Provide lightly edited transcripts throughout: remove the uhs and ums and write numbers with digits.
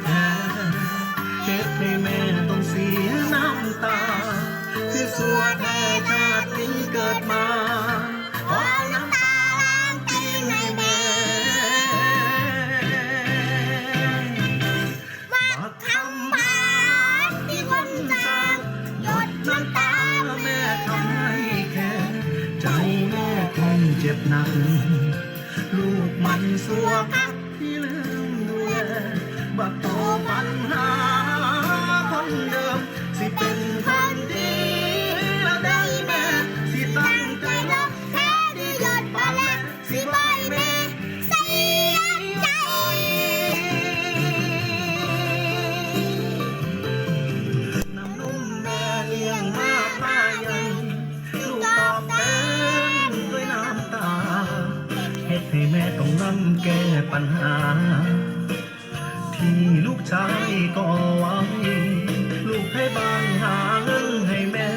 แท้ๆเหตุให้แม่ต้องเสียน้ำตาคือสัวแท้ชาตินี้เกิดมาขอเอาน้ำตาล้างจริงให้แม่บักคำพาที่คนจางหยดน้ำตาแม่ทำให้แค่ใจแม่คงเจ็บหนักลูกมันสัวคักที่ลืมดูแลบักโตปัญหาคนเดิมสิเป็นคนดีแล้วได้แม่สิตั้งใจรักแท้ที่หยดปานแม่สิไว้แม่เสียใจน้ำนุ่มแม่เลี้ยงมาป้าใหญ่ลูกตอบแทนด้วยน้ำตาเฮ็ดให้แม่ต้องนั่งแก้ปัญหาที่ลูกชายก็หวังลูกให้บ้านหาเงินให้แม่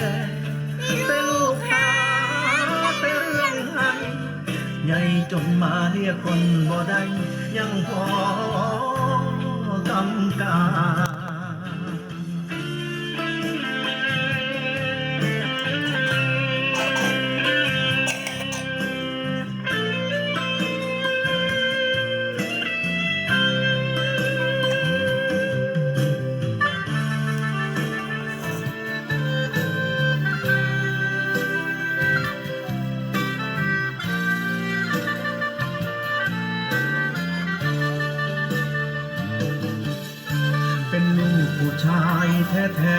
แต่ลูกหาแต่เรื่องให้ใหญ่จนมาเรียกคนบ่ได้ยังพอกำกาเป็นลูกผู้ชายแท้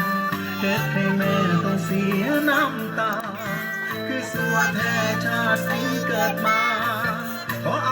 ๆเหตุให้แม่ต้องเสียน้ำตาคือสัวแท้ชาตินี้เกิดมาขอเอา